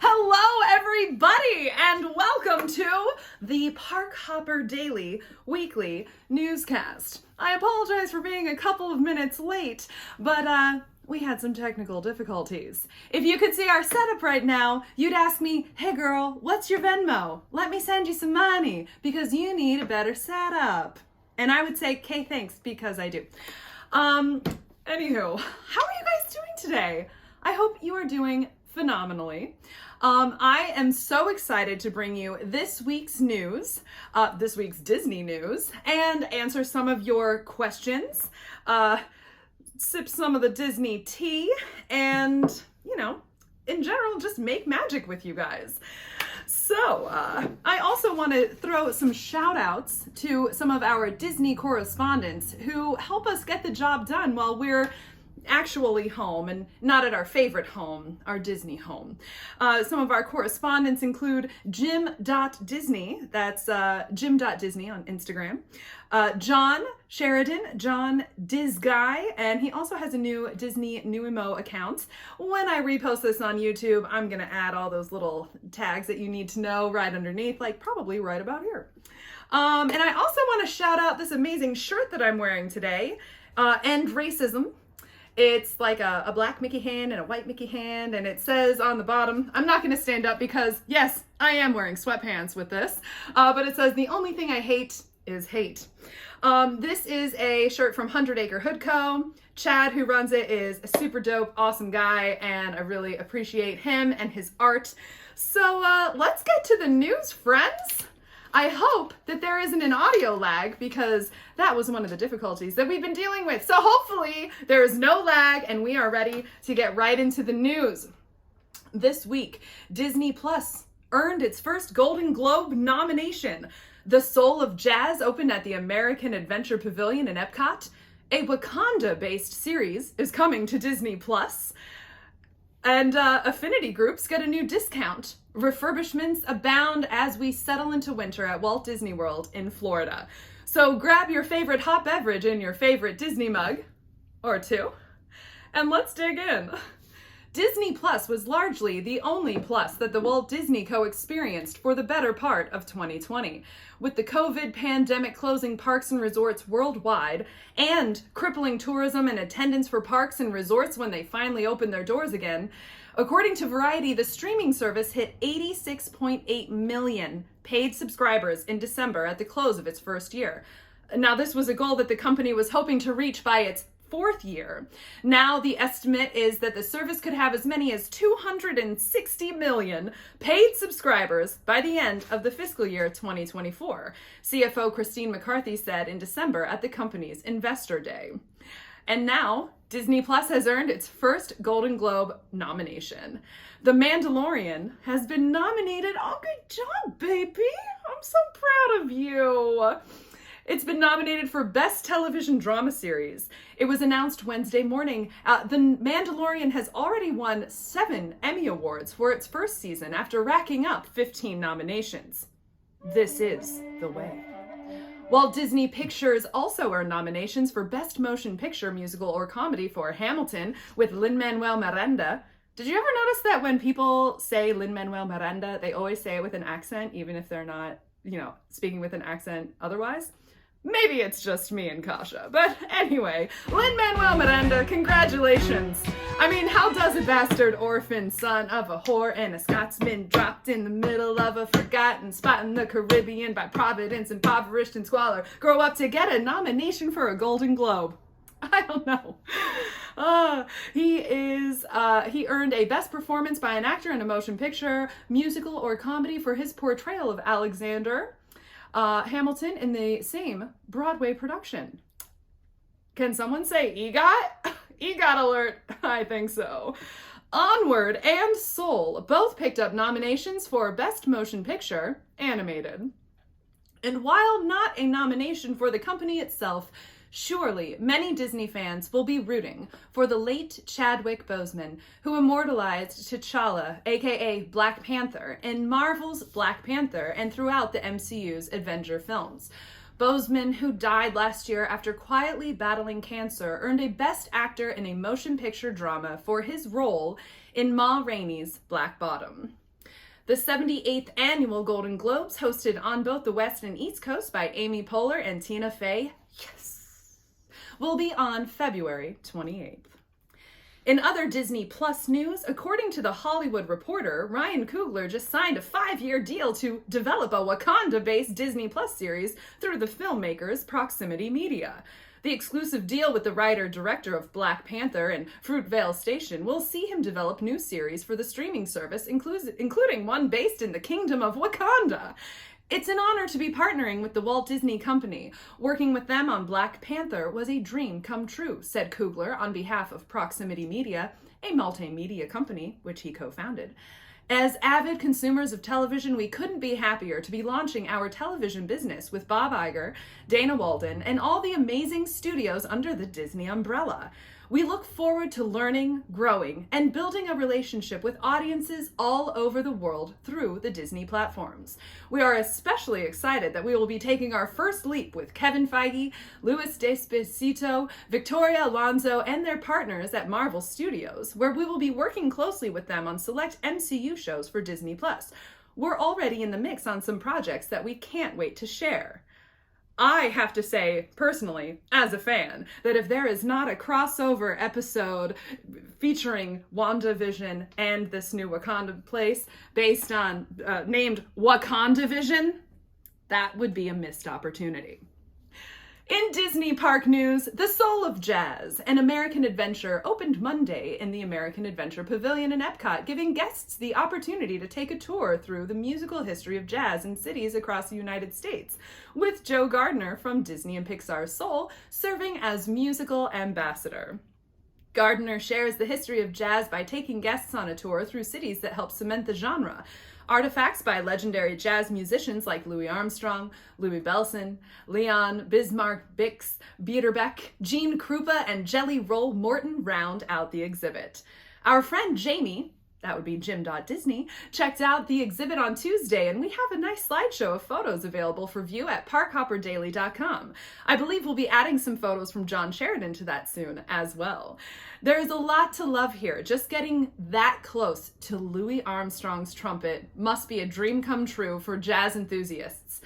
Hello, everybody, and welcome to the Park Hopper Daily Weekly Newscast. I apologize for being a couple of minutes late, but we had some technical difficulties. If you could see our setup right now, you'd ask me, hey girl, what's your Venmo? Let me send you some money because you need a better setup. And I would say, okay, thanks, because I do. Anywho, how are you guys doing today? I hope you are doing phenomenally. I am so excited to bring you this week's news, this week's Disney news, and answer some of your questions, sip some of the Disney tea, and, in general, just make magic with you guys. So, I also want to throw some shout outs to some of our Disney correspondents who help us get the job done while we're actually home and not at our favorite home, our Disney home. Some of our correspondents include Jim.Disney, that's Jim.Disney on Instagram, John Sheridan, John Dizguy, and he also has a new Disney Newemo account. When I repost this on YouTube, I'm going to add all those little tags that you need to know right underneath, like probably right about here. And I also want to shout out this amazing shirt that I'm wearing today, End Racism. It's like a black Mickey hand and a white Mickey hand, and it says on the bottom, I'm not going to stand up because, yes, I am wearing sweatpants with this, but it says, the only thing I hate is hate. This is a shirt from 100 Acre Hood Co. Chad, who runs it, is a super dope, awesome guy, and I really appreciate him and his art. So let's get to the news, friends. I hope that there isn't an audio lag because that was one of the difficulties that we've been dealing with. So hopefully there is no lag and we are ready to get right into the news. This week, Disney Plus earned its first Golden Globe nomination. The Soul of Jazz opened at the American Adventure Pavilion in Epcot. A Wakanda-based series is coming to Disney Plus. And affinity groups get a new discount. Refurbishments abound as we settle into winter at Walt Disney World in Florida. So grab your favorite hot beverage in your favorite Disney mug, or two, and let's dig in. Disney Plus was largely the only plus that the Walt Disney Co. experienced for the better part of 2020. With the COVID pandemic closing parks and resorts worldwide and crippling tourism and attendance for parks and resorts when they finally opened their doors again, according to Variety, the streaming service hit 86.8 million paid subscribers in December at the close of its first year. Now, this was a goal that the company was hoping to reach by its fourth year. Now the estimate is that the service could have as many as 260 million paid subscribers by the end of the fiscal year 2024, CFO Christine McCarthy said in December at the company's Investor Day. And now Disney Plus has earned its first Golden Globe nomination. The Mandalorian has been nominated. Oh, good job, baby. I'm so proud of you. It's been nominated for Best Television Drama Series. It was announced Wednesday morning. The Mandalorian has already won 7 Emmy Awards for its first season after racking up 15 nominations. This is the way. Walt Disney Pictures also earned nominations for Best Motion Picture, Musical, or Comedy for Hamilton with Lin-Manuel Miranda. Did you ever notice that when people say Lin-Manuel Miranda, they always say it with an accent, even if they're not, speaking with an accent otherwise? Maybe it's just me and Kasha. But anyway, Lin-Manuel Miranda, congratulations. I mean, how does a bastard orphan son of a whore and a Scotsman dropped in the middle of a forgotten spot in the Caribbean by Providence, impoverished and squalor, grow up to get a nomination for a Golden Globe? I don't know. He earned a Best Performance by an Actor in a Motion Picture, Musical, or Comedy for his portrayal of Alexander Hamilton in the same Broadway production. Can someone say EGOT? EGOT alert! I think so. Onward and Soul both picked up nominations for Best Motion Picture, Animated. And while not a nomination for the company itself, surely many Disney fans will be rooting for the late Chadwick Boseman, who immortalized T'Challa, aka Black Panther, in Marvel's Black Panther and throughout the MCU's Avenger films. Boseman, who died last year after quietly battling cancer, earned a Best Actor in a Motion Picture Drama for his role in Ma Rainey's Black Bottom. The 78th Annual Golden Globes, hosted on both the West and East Coast by Amy Poehler and Tina Fey, will be on February 28th. In other Disney Plus news, according to The Hollywood Reporter, Ryan Coogler just signed a 5-year deal to develop a Wakanda-based Disney Plus series through the filmmakers Proximity Media. The exclusive deal with the writer-director of Black Panther and Fruitvale Station will see him develop new series for the streaming service, including one based in the Kingdom of Wakanda. It's an honor to be partnering with the Walt Disney Company. Working with them on Black Panther was a dream come true, said Coogler on behalf of Proximity Media, a multimedia company which he co-founded. As avid consumers of television, we couldn't be happier to be launching our television business with Bob Iger, Dana Walden, and all the amazing studios under the Disney umbrella. We look forward to learning, growing, and building a relationship with audiences all over the world through the Disney platforms. We are especially excited that we will be taking our first leap with Kevin Feige, Louis Despacito, Victoria Alonso, and their partners at Marvel Studios, where we will be working closely with them on select MCU shows for Disney+. We're already in the mix on some projects that we can't wait to share. I have to say, personally, as a fan, that if there is not a crossover episode featuring WandaVision and this new Wakanda place based on, named WakandaVision, that would be a missed opportunity. In Disney Park news, The Soul of Jazz, an American adventure, opened Monday in the American Adventure Pavilion in Epcot, giving guests the opportunity to take a tour through the musical history of jazz in cities across the United States, with Joe Gardner from Disney and Pixar's Soul serving as musical ambassador. Gardner shares the history of jazz by taking guests on a tour through cities that help cement the genre. Artifacts by legendary jazz musicians like Louis Armstrong, Louis Bellson, Leon Bismarck Bix, Bieterbeck, Gene Krupa, and Jelly Roll Morton round out the exhibit. Our friend Jamie, that would be Jim.Disney, checked out the exhibit on Tuesday, and we have a nice slideshow of photos available for view at parkhopperdaily.com. I believe we'll be adding some photos from John Sheridan to that soon as well. There is a lot to love here. Just getting that close to Louis Armstrong's trumpet must be a dream come true for jazz enthusiasts.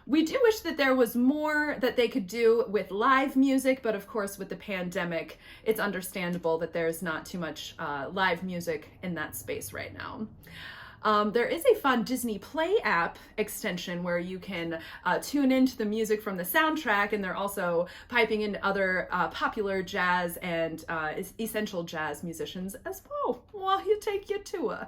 We do wish that there was more that they could do with live music, but of course with the pandemic, it's understandable that there's not too much live music in that space right now. There is a fun Disney Play app extension where you can tune into the music from the soundtrack, and they're also piping in other popular jazz and essential jazz musicians as well while you take your tour.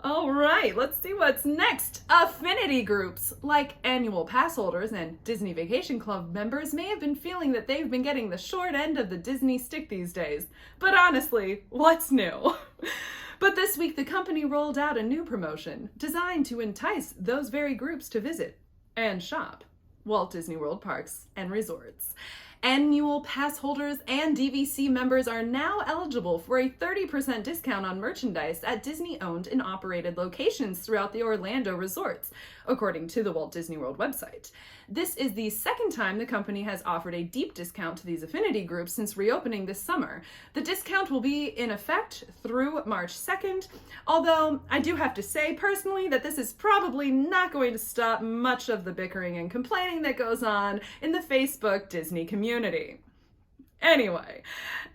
All right, let's see what's next. Affinity groups like annual pass holders and Disney Vacation Club members may have been feeling that they've been getting the short end of the Disney stick these days. But honestly, what's new? But this week, the company rolled out a new promotion designed to entice those very groups to visit and shop Walt Disney World parks and resorts. Annual pass holders and DVC members are now eligible for a 30% discount on merchandise at Disney-owned and operated locations throughout the Orlando resorts, according to the Walt Disney World website. This is the second time the company has offered a deep discount to these affinity groups since reopening this summer. The discount will be in effect through March 2nd, although I do have to say personally that this is probably not going to stop much of the bickering and complaining that goes on in the Facebook Disney community. Anyway,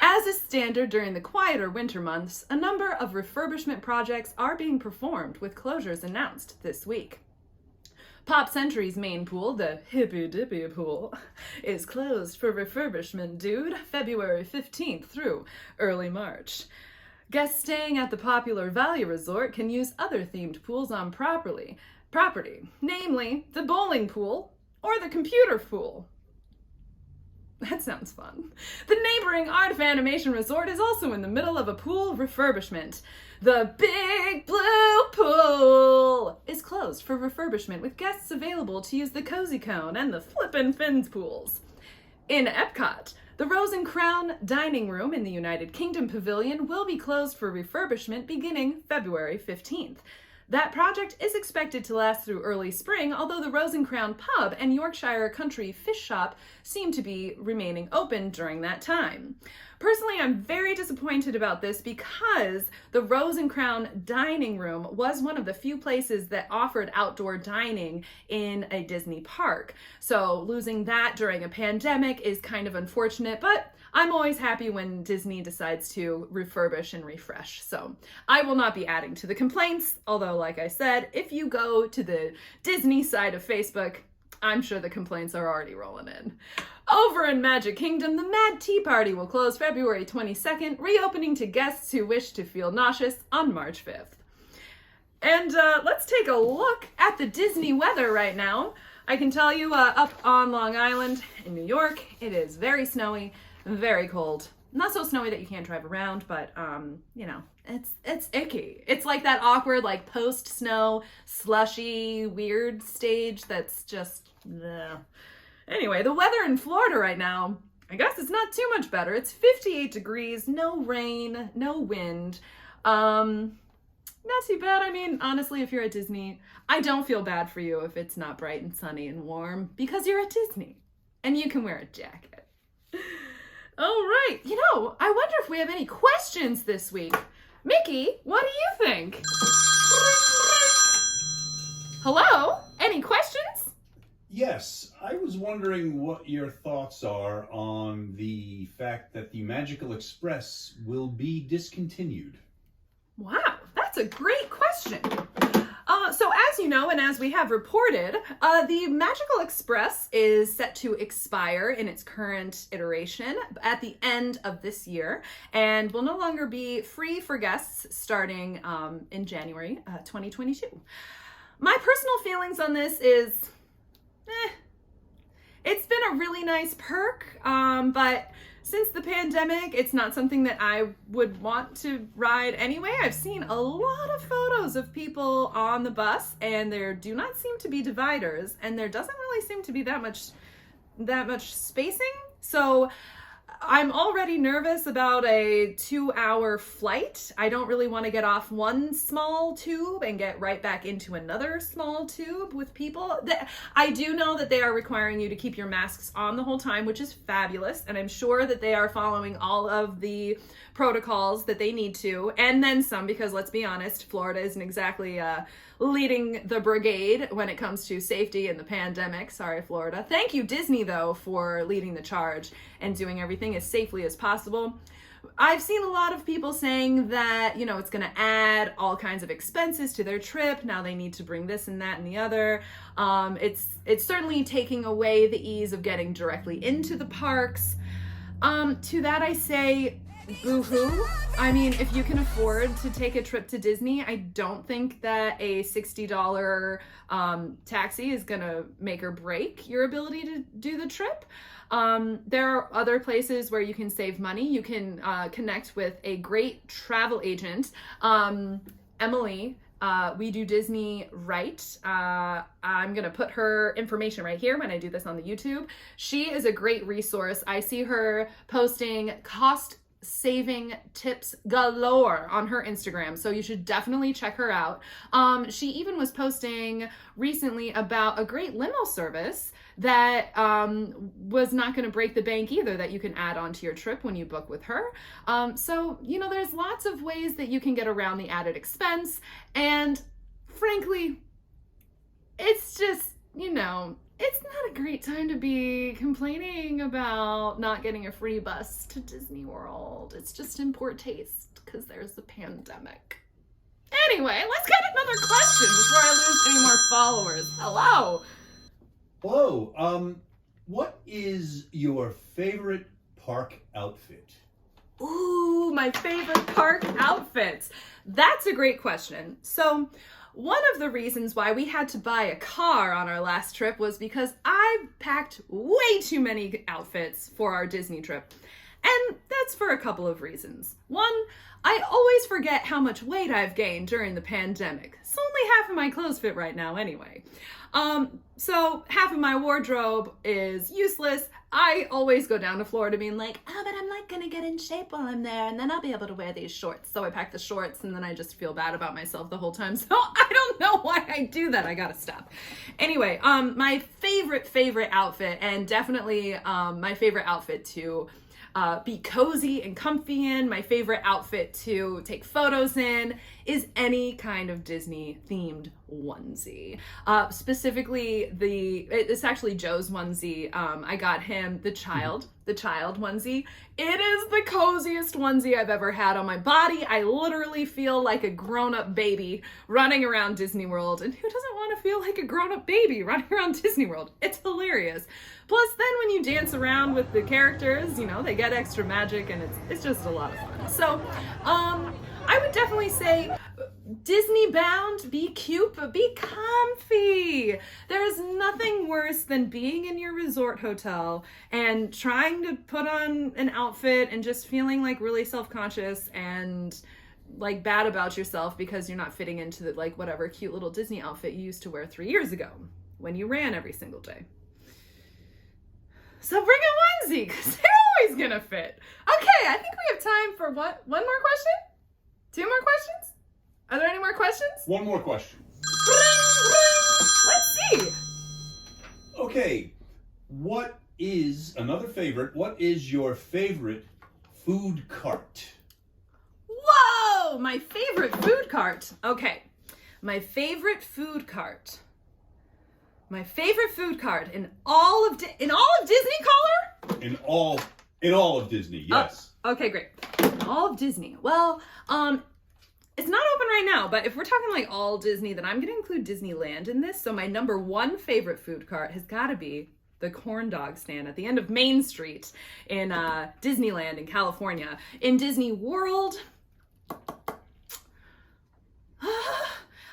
as is standard during the quieter winter months, a number of refurbishment projects are being performed, with closures announced this week. Pop Century's main pool, the Hippy Dippy Pool, is closed for refurbishment due February 15th through early March. Guests staying at the popular Value Resort can use other themed pools on property, namely the bowling pool or the computer pool. That sounds fun. The neighboring Art of Animation Resort is also in the middle of a pool refurbishment. The Big Blue Pool is closed for refurbishment, with guests available to use the Cozy Cone and the Flippin' Fins pools. In Epcot, the Rose and Crown Dining Room in the United Kingdom Pavilion will be closed for refurbishment beginning February 15th. That project is expected to last through early spring, although the Rose and Crown Pub and Yorkshire Country Fish Shop seem to be remaining open during that time. Personally, I'm very disappointed about this because the Rose and Crown dining room was one of the few places that offered outdoor dining in a Disney park. So losing that during a pandemic is kind of unfortunate, but I'm always happy when Disney decides to refurbish and refresh. So I will not be adding to the complaints, although like I said, if you go to the Disney side of Facebook, I'm sure the complaints are already rolling in. Over in Magic Kingdom, the Mad Tea Party will close February 22nd, reopening to guests who wish to feel nauseous on March 5th. And let's take a look at the Disney weather right now. I can tell you up on Long Island in New York, it is very snowy, very cold. Not so snowy that you can't drive around, but you know, it's icky. It's like that awkward, like post-snow, slushy, weird stage that's just, ugh. Anyway, the weather in Florida right now, I guess it's not too much better. It's 58 degrees, no rain, no wind. Not too bad. I mean, honestly, if you're at Disney, I don't feel bad for you if it's not bright and sunny and warm because you're at Disney and you can wear a jacket. All right. You know, I wonder if we have any questions this week. Mickey, what do you think? Hello? Any questions? Yes, I was wondering what your thoughts are on the fact that the Magical Express will be discontinued. Wow, that's a great question. So as you know, and as we have reported, the Magical Express is set to expire in its current iteration at the end of this year and will no longer be free for guests starting in January 2022. My personal feelings on this is, it's been a really nice perk, but since the pandemic, it's not something that I would want to ride anyway. I've seen a lot of photos of people on the bus, and there do not seem to be dividers, and there doesn't really seem to be that much spacing. So I'm already nervous about a 2-hour flight. I don't really want to get off one small tube and get right back into another small tube with people. I do know that they are requiring you to keep your masks on the whole time, which is fabulous. And I'm sure that they are following all of the protocols that they need to, and then some, because let's be honest, Florida isn't exactly leading the brigade when it comes to safety in the pandemic. Sorry, Florida. Thank you, Disney, though, for leading the charge and doing everything as safely as possible. I've seen a lot of people saying that, you know, it's going to add all kinds of expenses to their trip. Now they need to bring this and that and the other. It's certainly taking away the ease of getting directly into the parks. To that I say, boo-hoo. I mean, if you can afford to take a trip to Disney, I don't think that a $60 taxi is gonna make or break your ability to do the trip. There are other places where you can save money. You can connect with a great travel agent. Emily, we do Disney right. I'm gonna put her information right here when I do this on the YouTube. She is a great resource. I see her posting cost-saving tips galore on her Instagram, so you should definitely check her out. She even was posting recently about a great limo service that was not going to break the bank either, that you can add on to your trip when you book with her. So, you know, there's lots of ways that you can get around the added expense, and frankly, it's just, you know, it's not a great time to be complaining about not getting a free bus to Disney World. It's just in poor taste because there's the pandemic. Anyway, let's get another question before I lose any more followers. Hello. Hello. What is your favorite park outfit? Ooh, my favorite park outfits. That's a great question. So, one of the reasons why we had to buy a car on our last trip was because I packed way too many outfits for our Disney trip. And that's for a couple of reasons. One, I always forget how much weight I've gained during the pandemic. So only half of my clothes fit right now anyway. So half of my wardrobe is useless. I always go down to Florida being like, oh, but I'm like gonna get in shape while I'm there and then I'll be able to wear these shorts. So I pack the shorts and then I just feel bad about myself the whole time. So I don't know why I do that. I gotta stop. Anyway, my favorite outfit, and definitely my favorite outfit to be cozy and comfy in, my favorite outfit to take photos in, is any kind of Disney themed onesie. Specifically it's actually Joe's onesie. I got him the child onesie. It is the coziest onesie I've ever had on my body. I literally feel like a grown-up baby running around Disney World. And who doesn't want to feel like a grown-up baby running around Disney World? It's hilarious. Plus, then when you dance around with the characters, you know, they get extra magic and it's just a lot of fun. So, I would definitely say Disney bound, be cute, but be comfy. There is nothing worse than being in your resort hotel and trying to put on an outfit and just feeling like really self-conscious and like bad about yourself because you're not fitting into the, like, whatever cute little Disney outfit you used to wear 3 years ago when you ran every single day. So bring a onesie, because they're always gonna fit. Okay, I think we have time for what? One more question? 2 more questions? Are there any more questions? One more question. Let's see. Okay, what is your favorite food cart? Whoa, my favorite food cart. Okay, my favorite food cart. My favorite food cart in all of Disney, caller? In all of Disney, yes. Okay, great. All of Disney. Well, it's not open right now, but if we're talking like all Disney, then I'm going to include Disneyland in this. So my number 1 favorite food cart has got to be the corn dog stand at the end of Main Street in Disneyland in California. In Disney World,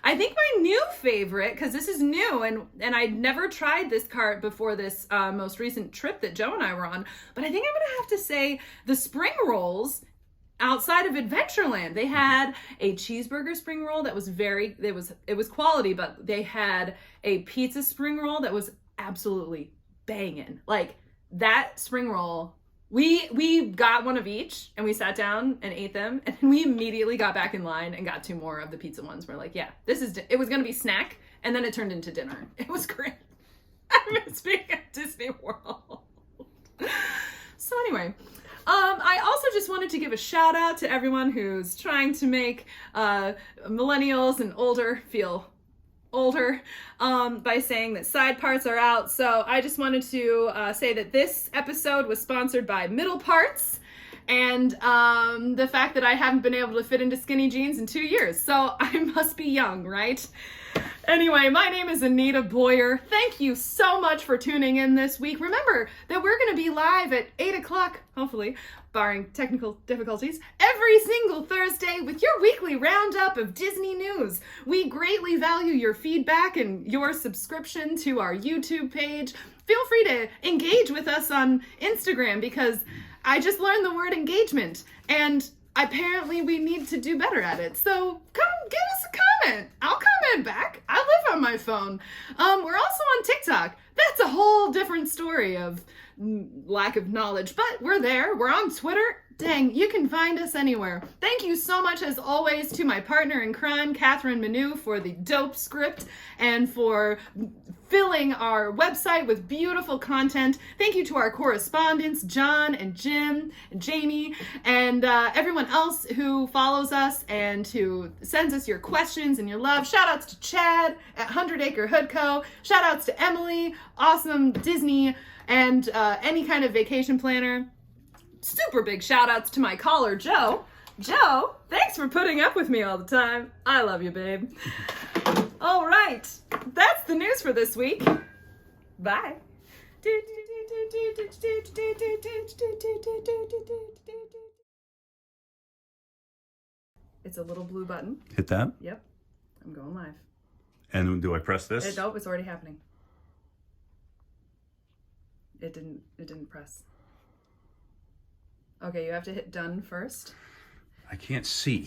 I think my new favorite, because this is new and I'd never tried this cart before this most recent trip that Joe and I were on, but I think I'm gonna have to say the spring rolls outside of Adventureland. They had a cheeseburger spring roll that was it was quality, but they had a pizza spring roll that was absolutely banging. Like that spring roll, we got one of each and we sat down and ate them, and we immediately got back in line and got 2 more of the pizza ones. We're like, yeah, it was gonna be snack, and then it turned into dinner. It was great. I miss being at Disney World. So anyway, I also just wanted to give a shout out to everyone who's trying to make millennials and older feel older by saying that side parts are out. So I just wanted to say that this episode was sponsored by Middle Parts and the fact that I haven't been able to fit into skinny jeans in 2 years. So I must be young, right? Anyway, my name is Anita Boyer. Thank you so much for tuning in this week. Remember that we're going to be live at 8 o'clock, hopefully, barring technical difficulties, every single Thursday with your weekly roundup of Disney news. We greatly value your feedback and your subscription to our YouTube page. Feel free to engage with us on Instagram, because I just learned the word engagement and apparently we need to do better at it. So come give us a comment. I'll comment back. I live on my phone. We're also on TikTok. That's a whole different story of lack of knowledge, but we're there. We're on Twitter. Dang, you can find us anywhere. Thank you so much, as always, to my partner in crime, Catherine Manu, for the dope script and for filling our website with beautiful content. Thank you to our correspondents, John and Jim and Jamie, and everyone else who follows us and who sends us your questions and your love. Shout outs to Chad at 100 Acre Hood Co. Shout outs to Emily, awesome Disney and any kind of vacation planner. Super big shout outs to my caller, Joe. Joe, thanks for putting up with me all the time. I love you, babe. All right, that's the news for this week. Bye. It's a little blue button. Hit that. Yep, I'm going live. And do I press this? Nope, it's already happening. It didn't press. Okay, you have to hit done first. I can't see.